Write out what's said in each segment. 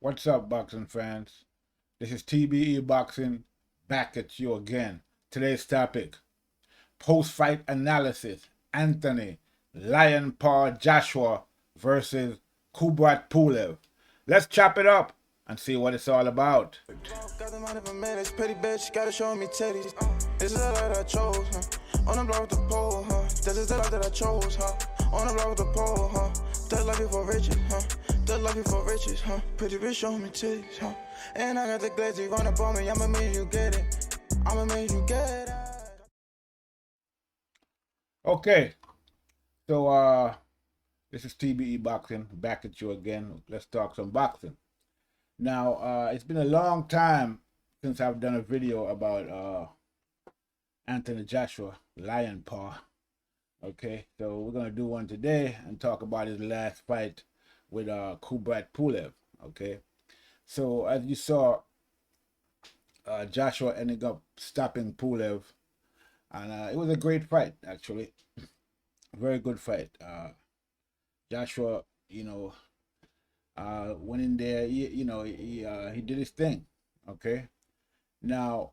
What's up, boxing fans? This is TBE Boxing back at you again. Today's topic, post-fight analysis. Anthony Lion Paw Joshua versus Kubrat Pulev. Let's chop it up and see what it's all about. Got the money for minutes, pretty bitch, gotta show me titties. This is the life that I chose, huh? On the block with the pole, huh? This is the life that I chose, huh? On the block with the pole, huh? That life before riches, huh? That life before riches, huh? Pretty bitch, show me titties, huh? And I got the glazy run up on me, I'ma make you get it. I'ma make you get it. Okay, so this is TBE Boxing back at you again. Let's talk some boxing. Now, it's been a long time since I've done a video about Anthony Joshua, Lion Paw. Okay, so we're gonna do one today and talk about his last fight with Kubrat Pulev. Okay, so as you saw, Joshua ended up stopping Pulev, and it was a great fight actually, very good fight. Joshua, went in there. He did his thing. Okay, now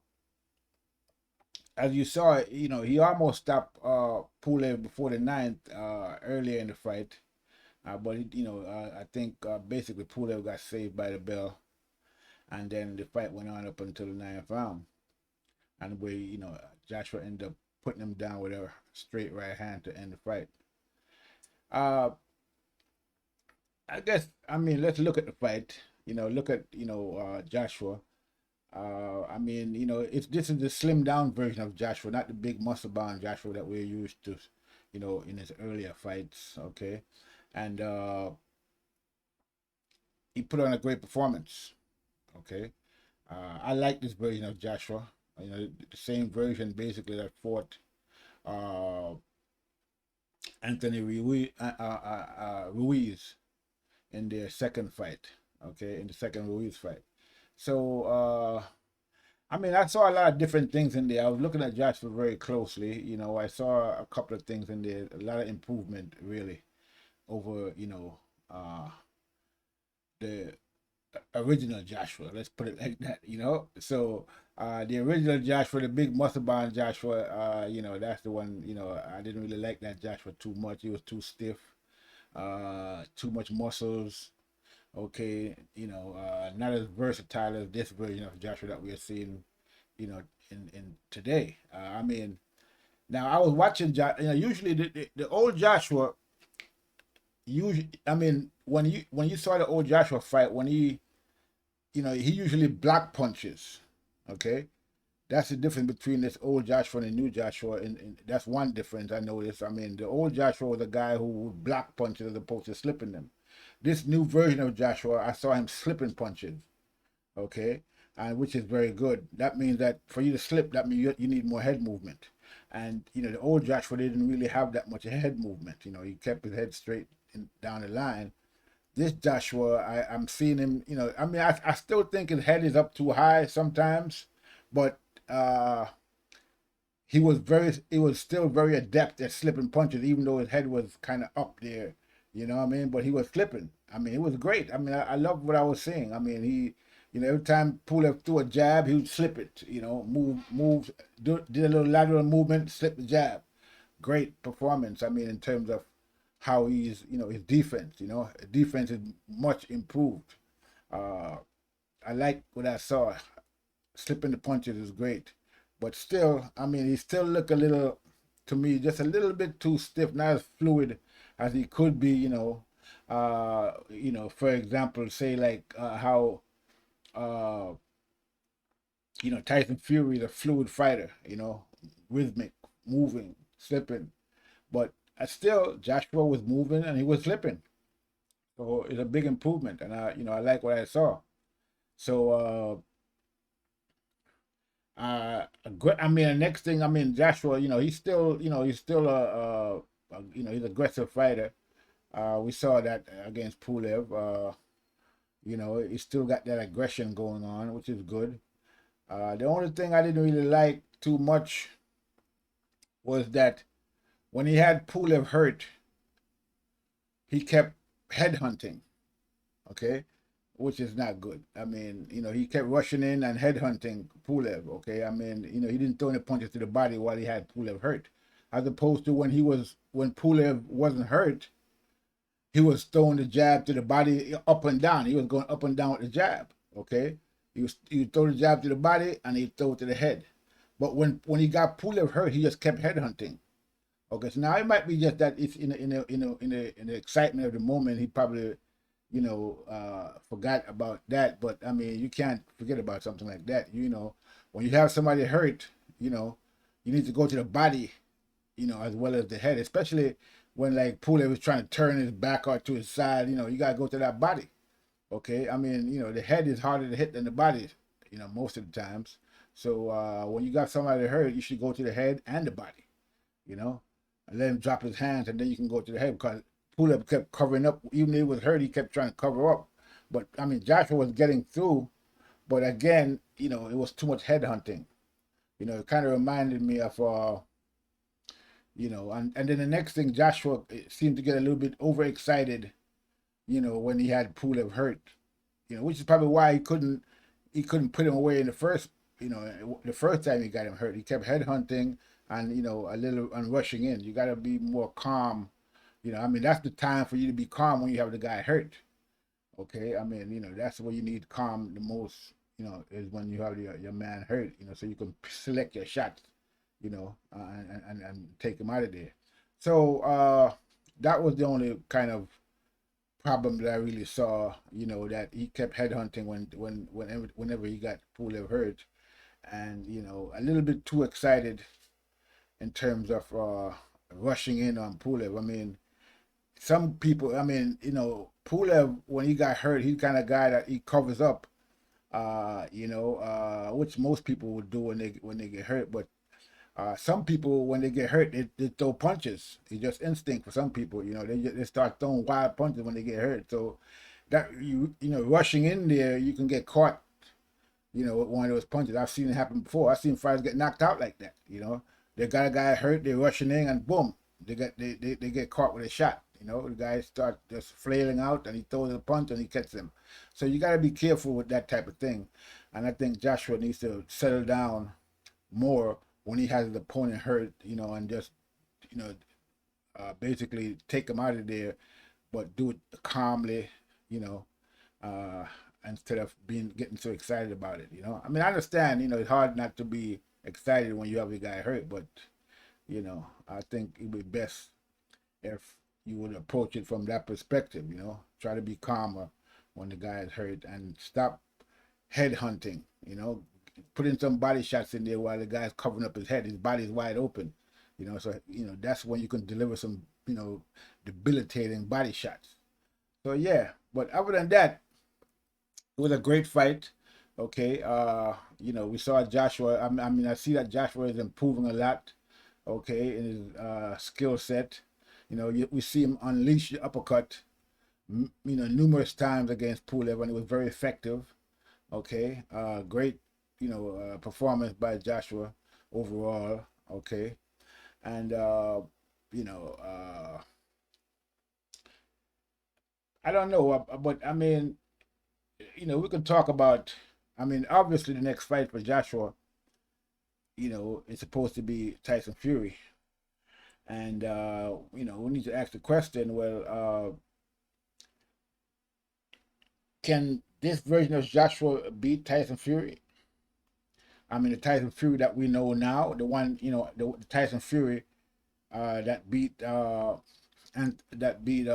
as you saw, he almost stopped Pulev before the ninth earlier in the fight. But I think basically Pulev got saved by the bell, and then the fight went on up until the ninth round, and Joshua ended up putting him down with a straight right hand to end the fight. Let's look at the fight. Look at Joshua. This is the slim down version of Joshua, not the big muscle bound Joshua that we're used to, in his earlier fights. Okay, and he put on a great performance. Okay, I like this version of Joshua. The same version basically that fought Anthony Ruiz in their second fight. Okay, in the second Ruiz fight. So I saw a lot of different things in there. I was looking at Joshua very closely. I saw a couple of things in there, a lot of improvement really over the original Joshua. Let's put it like that. So the original Joshua, the big muscle bound Joshua, that's the one. I didn't really like that Joshua too much. He was too stiff, too much muscles. Okay, not as versatile as this version of Joshua that we're seeing, in today. Now I was watching, usually the old Joshua, usually, when you saw the old Joshua fight, when he usually block punches. Okay, that's the difference between this old Joshua and the new Joshua, and that's one difference I noticed. The old Joshua was a guy who would block punches as opposed to slipping them. This new version of Joshua, I saw him slipping punches. Okay, and which is very good. That means that for you to slip, that means you need more head movement. And the old Joshua didn't really have that much head movement. He kept his head straight down the line. This Joshua, I'm seeing him. I still think his head is up too high sometimes, but he was still very adept at slipping punches, even though his head was kind of up there. But he was slipping. It was great. I love what I was seeing. He, every time Pulev threw a jab, he would slip it. Did a little lateral movement, slip the jab. Great performance. In terms of how he's, his defense. Defense is much improved. I like what I saw. Slipping the punches is great, but still, he still look a little, to me, just a little bit too stiff, not as fluid as he could be. For example, say like how Tyson Fury is a fluid fighter. Rhythmic, moving, slipping, but still Joshua was moving and he was slipping, so it's a big improvement, and I like what I saw. So the next thing, Joshua, he's still he's aggressive fighter. We saw that against Pulev. He still got that aggression going on, which is good. The only thing I didn't really like too much was that when he had Pulev hurt, he kept headhunting. Okay, which is not good. I mean, you know, he kept rushing in and headhunting Pulev. Okay, I mean, you know, he didn't throw any punches to the body while he had Pulev hurt, as opposed to when Pulev wasn't hurt, he was throwing the jab to the body up and down. He was going up and down with the jab. Okay, he would throw the jab to the body and he'd throw it to the head. But when he got Pulev hurt, he just kept headhunting. Okay, so now it might be just that it's in the excitement of the moment, he probably, you know, forgot about that. But I mean, you can't forget about something like that. You know, when you have somebody hurt, you know, you need to go to the body, you know, as well as the head, especially when like Pulev was trying to turn his back or to his side. You know, you gotta go to that body. Okay, I mean, you know, the head is harder to hit than the body, you know, most of the times. So when you got somebody hurt, you should go to the head and the body, you know, and let him drop his hands, and then you can go to the head, because Pulev kept covering up. Even though he was hurt, he kept trying to cover up. But I mean, Joshua was getting through, but again, you know, it was too much head hunting. You know, it kind of reminded me of, you know, and then the next thing, Joshua seemed to get a little bit overexcited, you know, when he had Pulev hurt, you know, which is probably why he couldn't put him away in the first, you know, the first time he got him hurt. He kept head hunting and, you know, a little and rushing in. You got to be more calm. You know, I mean, that's the time for you to be calm when you have the guy hurt. Okay, I mean, you know, that's where you need calm the most. You know, is when you have your man hurt. You know, so you can select your shots. You know, and take him out of there. So that was the only kind of problem that I really saw. You know, that he kept headhunting whenever he got Pulev hurt, and you know, a little bit too excited in terms of rushing in on Pulev. I mean, some people, I mean, you know, Pulev, when he got hurt, he's the kind of guy that he covers up, you know, which most people would do when they get hurt. But some people, when they get hurt, they throw punches. It's just instinct for some people. You know, they start throwing wild punches when they get hurt. So that you know, rushing in there, you can get caught, you know, with one of those punches. I've seen it happen before. I've seen fighters get knocked out like that. You know, they got a guy hurt, they're rushing in, and boom, they get caught with a shot. You know, the guy start just flailing out, and he throws a punch, and he catches him. So you got to be careful with that type of thing. And I think Joshua needs to settle down more when he has his opponent hurt, you know, and just, you know, basically take him out of there, but do it calmly, you know, instead of getting so excited about it, you know. I mean, I understand, you know, it's hard not to be excited when you have a guy hurt, but, you know, I think it would be best if you would approach it from that perspective, you know. Try to be calmer when the guy is hurt and stop head hunting, you know. Put in some body shots in there while the guy's covering up his head. His body's wide open, you know. So, you know, that's when you can deliver some, you know, debilitating body shots. So, yeah. But other than that, it was a great fight. Okay. You know, we saw Joshua. I mean, I see that Joshua is improving a lot, okay, in his skill set. You know, we see him unleash the uppercut, you know, numerous times against Pulev, and it was very effective. Okay. Great, you know, performance by Joshua overall. Okay. And, you know, I don't know, but I mean, you know, we can talk about, I mean, obviously the next fight for Joshua, you know, is supposed to be Tyson Fury. And, you know, we need to ask the question, well, can this version of Joshua beat Tyson Fury? I mean, the Tyson Fury that we know now, the one, you know, the Tyson Fury that beat and that beat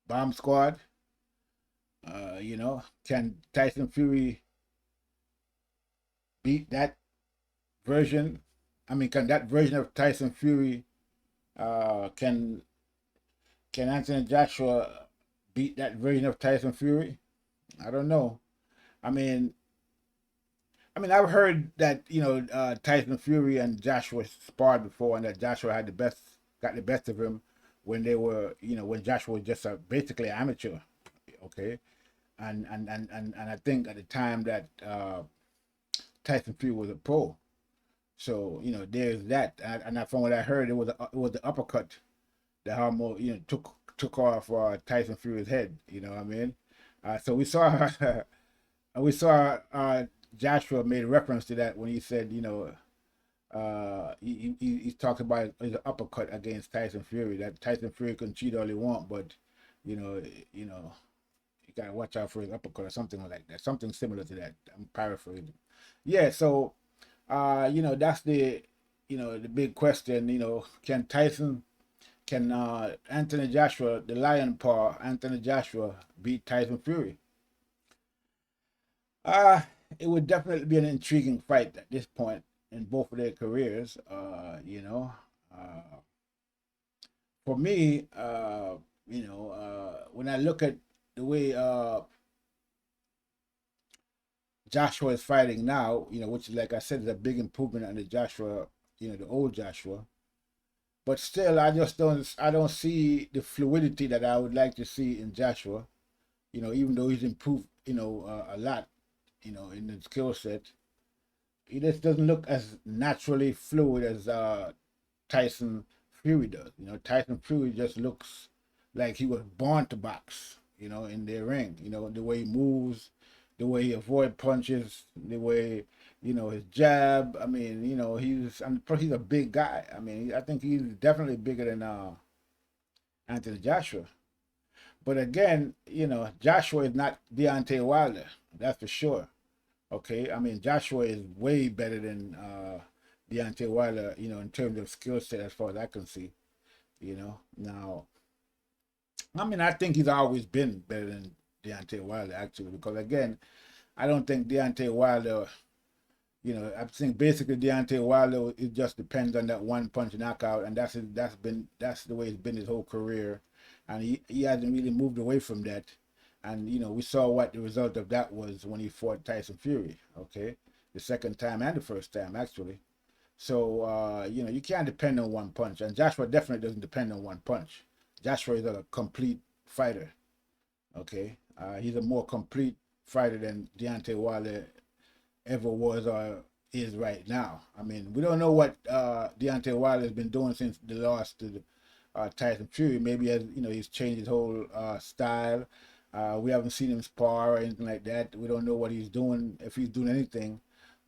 Bomb Squad. You know, can Tyson Fury beat that version? I mean, can that version of Tyson Fury can Anthony Joshua beat that version of Tyson Fury? I don't know. I mean, I've heard that, you know, Tyson Fury and Joshua sparred before, and that Joshua got the best of him when they were, you know, when Joshua was just basically amateur, okay, and I think at the time that Tyson Fury was a pro, so you know, there's that, and from what I heard, it was the uppercut that almost, you know, took off Tyson Fury's head. You know what I mean? So we saw we saw Joshua made reference to that when he said, you know, he talked about his uppercut against Tyson Fury. That Tyson Fury can cheat all he want, but you know, you know, you gotta watch out for his uppercut or something like that. Something similar to that. I'm paraphrasing. Yeah. So, you know, that's the, you know, the big question. You know, can Anthony Joshua, the Lion Paw, Anthony Joshua, beat Tyson Fury? It would definitely be an intriguing fight at this point in both of their careers. You know, for me, you know, when I look at the way Joshua is fighting now, you know, which, like I said, is a big improvement on the Joshua, you know, the old Joshua. But still, I don't see the fluidity that I would like to see in Joshua. You know, even though he's improved, you know, a lot, you know, in his skill set, he just doesn't look as naturally fluid as Tyson Fury does. You know, Tyson Fury just looks like he was born to box, you know, in their ring. You know, the way he moves, the way he avoids punches, the way, you know, his jab. I mean, you know, he's a big guy. I mean, I think he's definitely bigger than Anthony Joshua. But again, you know, Joshua is not Deontay Wilder. That's for sure. Okay, I mean, Joshua is way better than Deontay Wilder, you know, in terms of skill set as far as I can see, you know. Now, I mean, I think he's always been better than Deontay Wilder, actually, because again, I don't think Deontay Wilder, you know, I think basically Deontay Wilder, it just depends on that one punch knockout, and that's the way it's been his whole career, and he hasn't really moved away from that. And, you know, we saw what the result of that was when he fought Tyson Fury, okay? The second time and the first time, actually. So, you know, you can't depend on one punch. And Joshua definitely doesn't depend on one punch. Joshua is a complete fighter, okay? He's a more complete fighter than Deontay Wilder ever was or is right now. I mean, we don't know what Deontay Wilder has been doing since the loss to Tyson Fury. Maybe, as you know, he's changed his whole style. We haven't seen him spar or anything like that. We don't know what he's doing, if he's doing anything.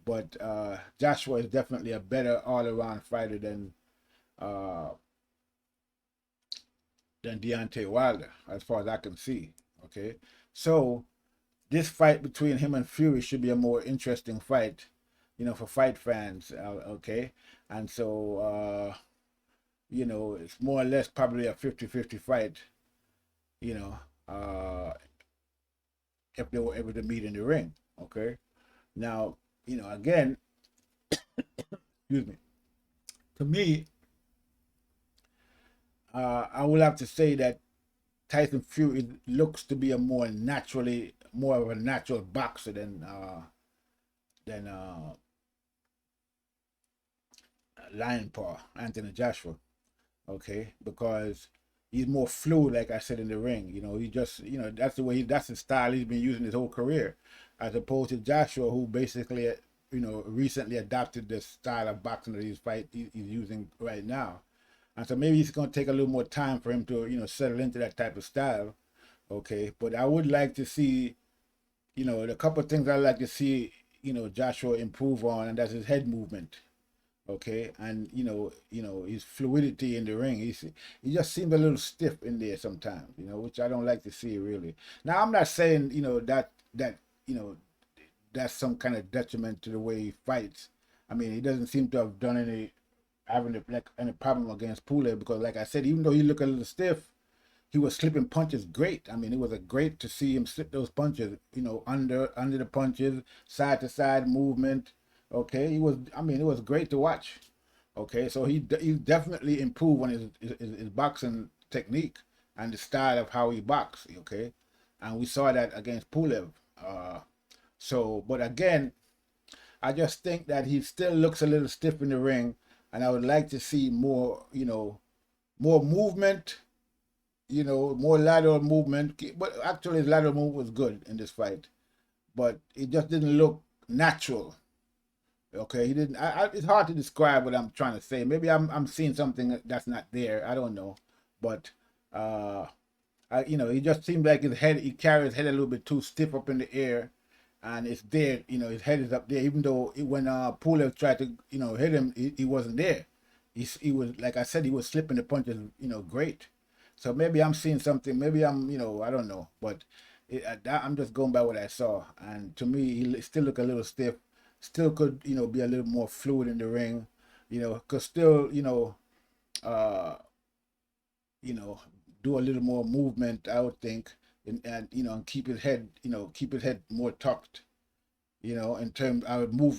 But Joshua is definitely a better all-around fighter than Deontay Wilder, as far as I can see. Okay, so this fight between him and Fury should be a more interesting fight, you know, for fight fans. Okay, and so you know, it's more or less probably a 50-50 fight, you know, if they were able to meet in the ring. Okay, now, you know, again, excuse me, to me, I will have to say that Tyson Fury looks to be more of a natural boxer than Lion Paw, Anthony Joshua. Okay, because he's more fluid, like I said, in the ring. You know, he just, you know, that's the style he's been using his whole career, as opposed to Joshua, who basically, you know, recently adopted the style of boxing that he's using right now. And so maybe it's going to take a little more time for him to, you know, settle into that type of style. Okay, but I would like to see, you know, the couple of things I like to see, you know, Joshua improve on, and that's his head movement. Okay, and you know his fluidity in the ring. He just seems a little stiff in there sometimes, you know, which I don't like to see really. Now, I'm not saying, you know, that you know, that's some kind of detriment to the way he fights. I mean, he doesn't seem to have done any problem against Pulev, because, like I said, even though he looked a little stiff, he was slipping punches great. I mean, it was a great to see him slip those punches, you know, under the punches, side to side movement. Okay, it was great to watch. Okay, so he definitely improved on his boxing technique and the style of how he boxed. Okay, and we saw that against Pulev. But again, I just think that he still looks a little stiff in the ring, and I would like to see more, you know, more movement, you know, more lateral movement. But actually, his lateral move was good in this fight, but it just didn't look natural. Okay, he didn't. It's hard to describe what I'm trying to say. Maybe I'm seeing something that's not there. I don't know, but you know, he just seemed like his head, he carried his head a little bit too stiff up in the air, and it's there, you know, his head is up there, even though when Pulev tried to, you know, hit him, he wasn't there. He was, like I said, he was slipping the punches, you know, great. So maybe I'm seeing something, maybe I'm, you know, I don't know, but I'm just going by what I saw, and to me, he still look a little stiff, still could, you know, be a little more fluid in the ring, you know, could still, uh, you know, do a little more movement, I would think, and you know, and keep his head, you know, keep his head more tucked, you know, in terms, I would move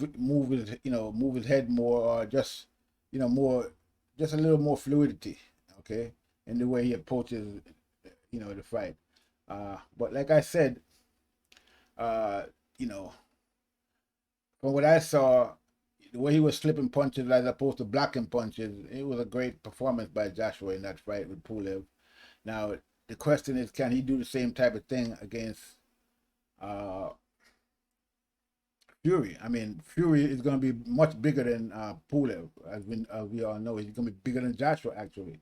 his, you know, move his head more, or just, you know, more, just a little more fluidity, okay, in the way he approaches, you know, the fight. But like I said, you know, from what I saw, the way he was slipping punches as opposed to blocking punches, it was a great performance by Joshua in that fight with Pulev. Now, the question is, can he do the same type of thing against uh, Fury? I mean, Fury is going to be much bigger than Pulev, as we all know. He's going to be bigger than Joshua, actually.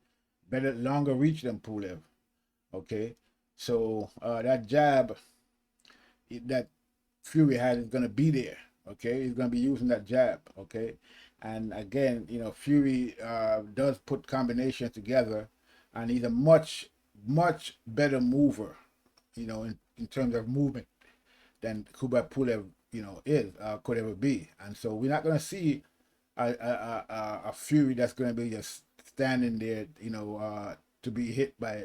Better, longer reach than Pulev. Okay, so that jab that Fury had is going to be there. Okay, he's going to be using that jab. Okay, and again, you know, Fury does put combinations together, and he's a much better mover, you know, in terms of movement than Kubrat Pulev, you know, could ever be. And so we're not going to see a Fury that's going to be just standing there, you know, to be hit by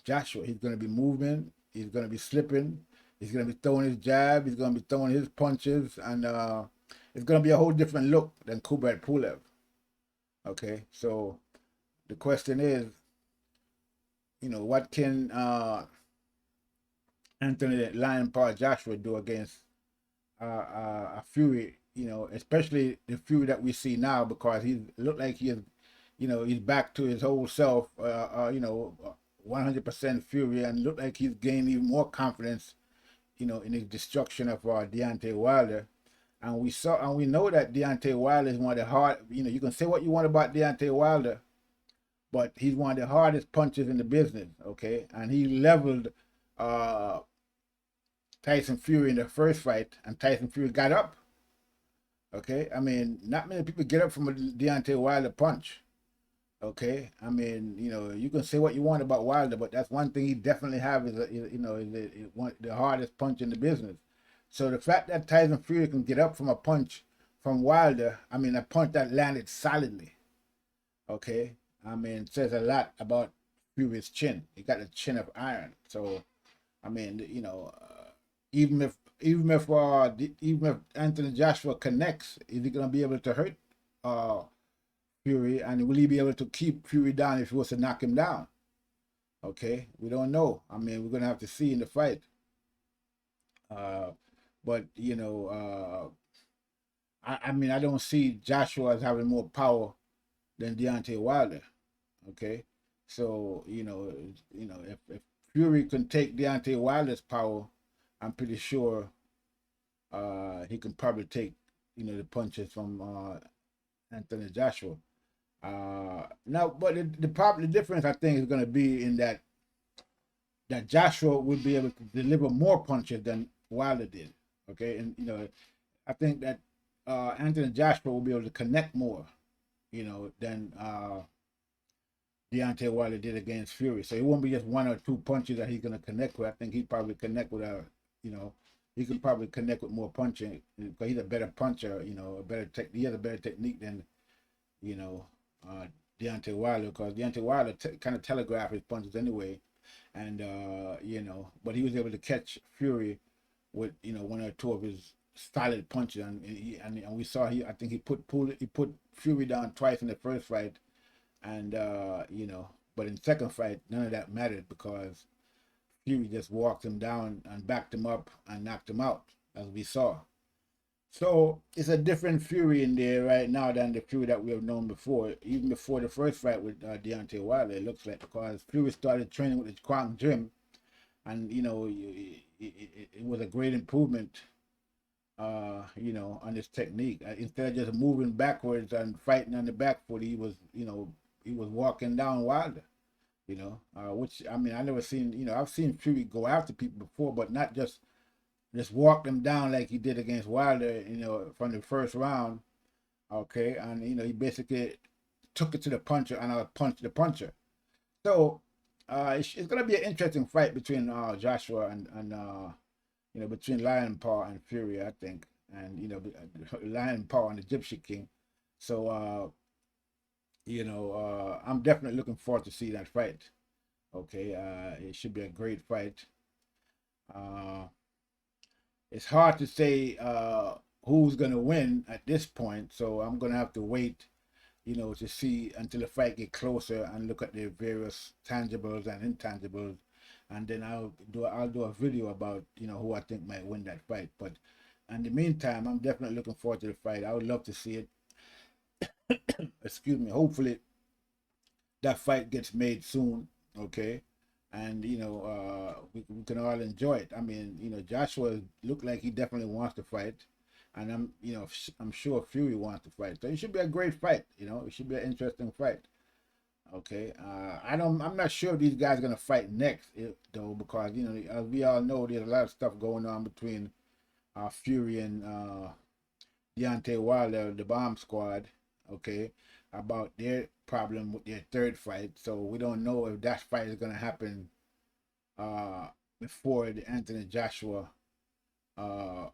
Joshua. He's going to be moving. He's going to be slipping. He's going to be throwing his jab. He's going to be throwing his punches, and it's going to be a whole different look than Kubrat Pulev. Okay, so the question is, you know, what can Anthony Lion Paul Joshua do against a Fury? You know, especially the Fury that we see now, because he looked like he is, you know, he's back to his whole self. You know, 100% Fury, and looked like he's gained even more confidence, you know, in his destruction of Deontay Wilder. And we know that Deontay Wilder is one of the hard, you know, you can say what you want about Deontay Wilder, but he's one of the hardest punchers in the business, okay? And he leveled Tyson Fury in the first fight, and Tyson Fury got up, okay? I mean, not many people get up from a Deontay Wilder punch, okay? I mean, you know, you can say what you want about Wilder, but that's one thing he definitely have is, you know, is the hardest punch in the business. So the fact that Tyson Fury can get up from a punch from Wilder, I mean, a punch that landed solidly, okay? I mean, it says a lot about Fury's chin. He got a chin of iron. So, I mean, you know, even if Anthony Joshua connects, is he gonna be able to hurt Fury, and will he be able to keep Fury down if he was to knock him down? Okay, we don't know. I mean, we're gonna have to see in the fight. But you know, I mean, I don't see Joshua as having more power than Deontay Wilder. Okay, so you know, if Fury can take Deontay Wilder's power, I'm pretty sure he can probably take, you know, the punches from Anthony Joshua. Now, but the difference, I think, is going to be in that Joshua would be able to deliver more punches than Wilder did. Okay, and you know, I think that Anthony Joshua will be able to connect more, you know, than Deontay Wilder did against Fury. So it won't be just one or two punches that he's going to connect with. I think he'd probably connect with you know, he could probably connect with more punching, because he's a better puncher, you know, he has a better technique than, you know, Deontay Wilder, because Deontay Wilder kind of telegraphed his punches anyway, and you know, but he was able to catch Fury with, you know, one or two of his solid punches, and we saw I think he put Fury down twice in the first fight, and you know, but in the second fight none of that mattered, because Fury just walked him down and backed him up and knocked him out, as we saw. So it's a different Fury in there right now than the Fury that we have known before, even before the first fight with Deontay Wilder, it looks like, because Fury started training with the Quantum Gym, and you know, it was a great improvement, you know, on his technique. Instead of just moving backwards and fighting on the back foot, he was, you know, he was walking down Wilder. you know, which I mean I never seen, you know, I've seen Fury go after people before, but not just walk them down like he did against Wilder, you know, from the first round. Okay, and you know he basically took it to the puncher and punched the puncher. So it's gonna be an interesting fight between Joshua and you know, between Lion Paw and Fury, I think, and you know, Lion Paw and the Gypsy King. So you know, I'm definitely looking forward to see that fight. Okay, it should be a great fight. Uh, it's hard to say who's gonna win at this point, so I'm gonna have to wait, you know, to see until the fight get closer and look at the various tangibles and intangibles, and then I'll do a video about, you know, who I think might win that fight. But in the meantime, I'm definitely looking forward to the fight. I would love to see it. Excuse me. Hopefully, that fight gets made soon. Okay. And you know, we can all enjoy it. I mean, you know, Joshua looked like he definitely wants to fight, and you know, I'm sure Fury wants to fight. So it should be a great fight. You know, it should be an interesting fight. Okay, I'm not sure if these guys are gonna fight next, though, because you know, as we all know, there's a lot of stuff going on between Fury and Deontay Wilder, the Bomb Squad. Okay, about their problem with their third fight. So we don't know if that fight is gonna happen before the Anthony Joshua uh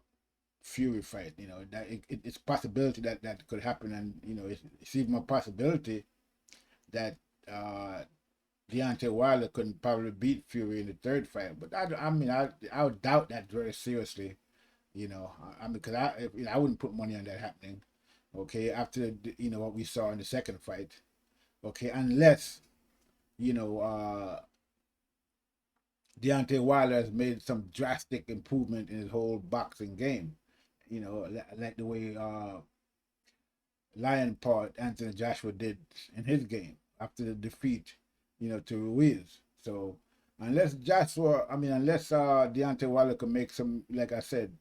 Fury fight. You know, that it's a possibility that that could happen, and you know, it's even a possibility that uh Deontay Wilder couldn't probably beat Fury in the third fight. But I mean, I would doubt that very seriously. You know, I mean, because you know, I wouldn't put money on that happening. Okay, after you know what we saw in the second fight. Okay, unless you know Deontay Wilder has made some drastic improvement in his whole boxing game. You know, like the way Lion Paw Anthony Joshua did in his game after the defeat, you know, to Ruiz. So unless Deontay Wilder can make some, like I said,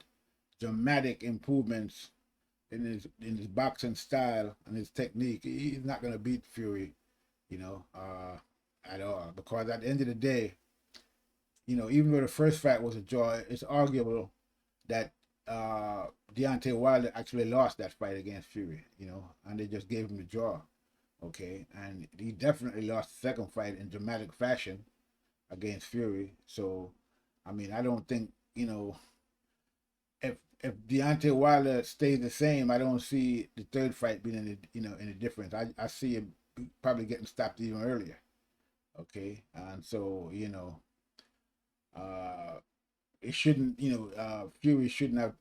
dramatic improvements in his boxing style and his technique, he's not gonna beat Fury, you know, at all. Because at the end of the day, you know, even though the first fight was a draw, it's arguable that Deontay Wilder actually lost that fight against Fury, you know, and they just gave him the draw. Okay, and he definitely lost the second fight in dramatic fashion against Fury. So, I mean, I don't think, you know, if Deontay Wilder stays the same, I don't see the third fight being any, you know, any difference. I see him probably getting stopped even earlier. Okay, and so you know, it shouldn't, you know, Fury shouldn't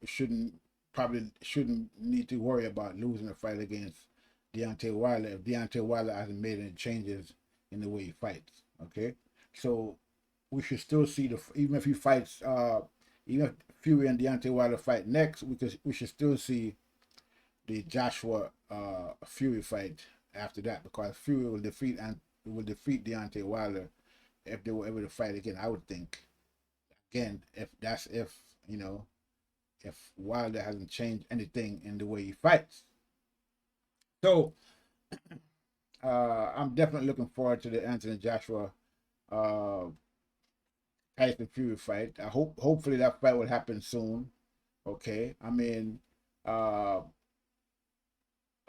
need to worry about losing a fight against Deontay Wilder if Deontay Wilder hasn't made any changes in the way he fights. Okay, so we should still see even if he fights, even if Fury and Deontay Wilder fight next, we should still see the Joshua Fury fight after that, because Fury will defeat Deontay Wilder if they were able to fight again. I would think. Again, if you know, if Wilder hasn't changed anything in the way he fights. So I'm definitely looking forward to the Anthony Joshua uh Tyson Fury fight. Hopefully that fight will happen soon. Okay. I mean, uh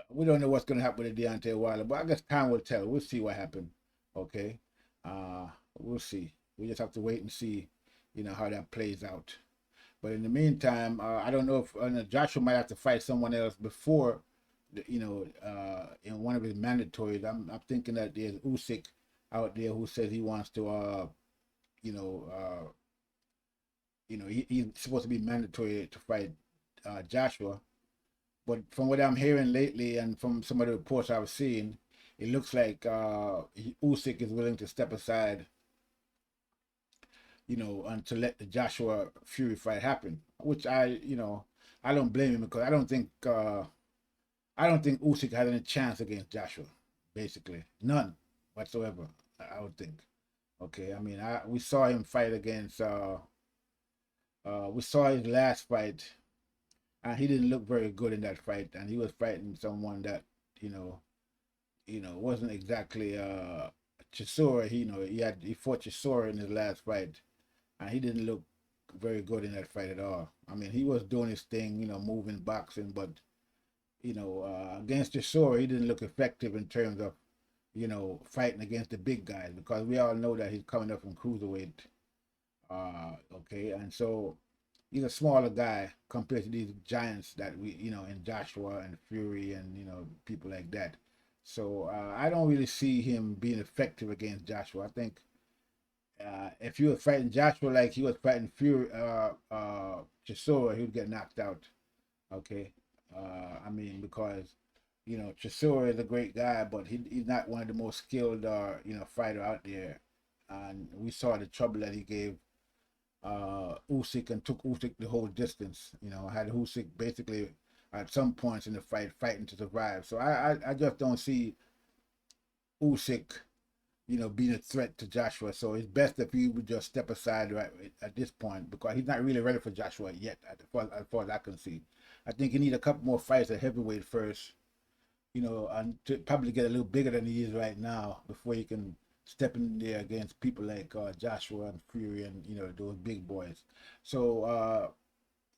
we don't know what's gonna happen with Deontay Wilder, but I guess time will tell. We'll see what happens. Okay. We'll see. We just have to wait and see, you know, how that plays out. But in the meantime, I don't know if Joshua might have to fight someone else before, you know, in one of his mandatories. I'm thinking that there's Usyk out there who says he wants to, you know, he's supposed to be mandatory to fight Joshua. But from what I'm hearing lately and from some of the reports I've seen, it looks like Usyk is willing to step aside, you know, and to let the Joshua Fury fight happen, which you know, I don't blame him, because I don't think Usyk has any chance against Joshua. Basically, none whatsoever. I would think. Okay, I mean, we saw him fight against. We saw his last fight, and he didn't look very good in that fight, and he was fighting someone that you know wasn't exactly Chisora, he fought Chisora in his last fight, and he didn't look very good in that fight at all. I mean, he was doing his thing, moving, boxing, but against Chisora, he didn't look effective in terms of fighting against the big guys, because we all know that he's coming up from cruiserweight. Okay, and so he's a smaller guy compared to these giants that we, in Joshua and Fury and, people like that. So I don't really see him being effective against Joshua. I think if he was fighting Joshua like he was fighting Fury, Chisora, he would get knocked out. Okay. I mean, because, Chisora is a great guy, but he's not one of the most skilled, fighter out there. And we saw the trouble that he gave Usyk, and took Usyk the whole distance. Had Usyk basically at some points in the fight fighting to survive. So I just don't see Usyk, being a threat to Joshua. So it's best if he would just step aside right at this point, because he's not really ready for Joshua yet, as far as I can see. I think he need a couple more fights at heavyweight first, and to probably get a little bigger than he is right now before he can step in there against people like Joshua and Fury and those big boys. So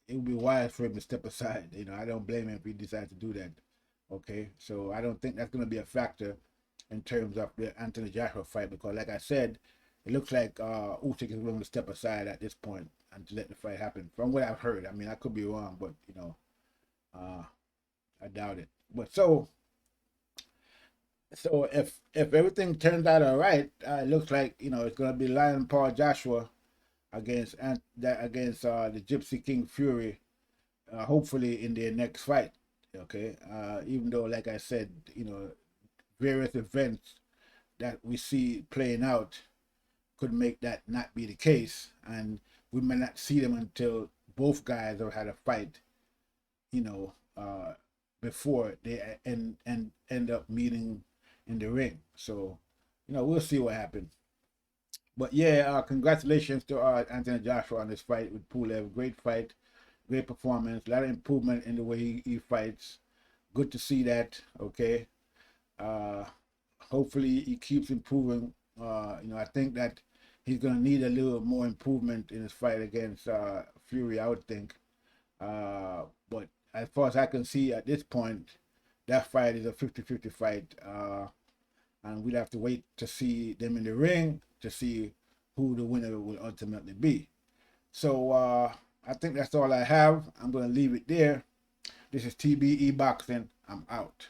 it would be wise for him to step aside. I don't blame him if he decides to do that. Okay, so I don't think that's going to be a factor in terms of the Anthony Joshua fight, because like I said, it looks like Usyk is willing to step aside at this point and to let the fight happen. From what I've heard, I mean, I could be wrong, but I doubt it. But so if everything turns out all right, it looks like it's gonna be Lion Paul Joshua against the Gypsy King Fury, hopefully in their next fight. Okay, even though, like I said, various events that we see playing out could make that not be the case, and we may not see them until both guys have had a fight, before they end up meeting in the ring. So, we'll see what happens. But yeah, congratulations to Anthony Joshua on this fight with Pulev. Great fight, great performance, a lot of improvement in the way he fights. Good to see that. Okay. Hopefully he keeps improving. I think that he's gonna need a little more improvement in his fight against Fury, I would think. But as far as I can see at this point, that fight is a 50-50 fight. And we'll have to wait to see them in the ring to see who the winner will ultimately be. So I think that's all I have. I'm going to leave it there. This is TBE Boxing. I'm out.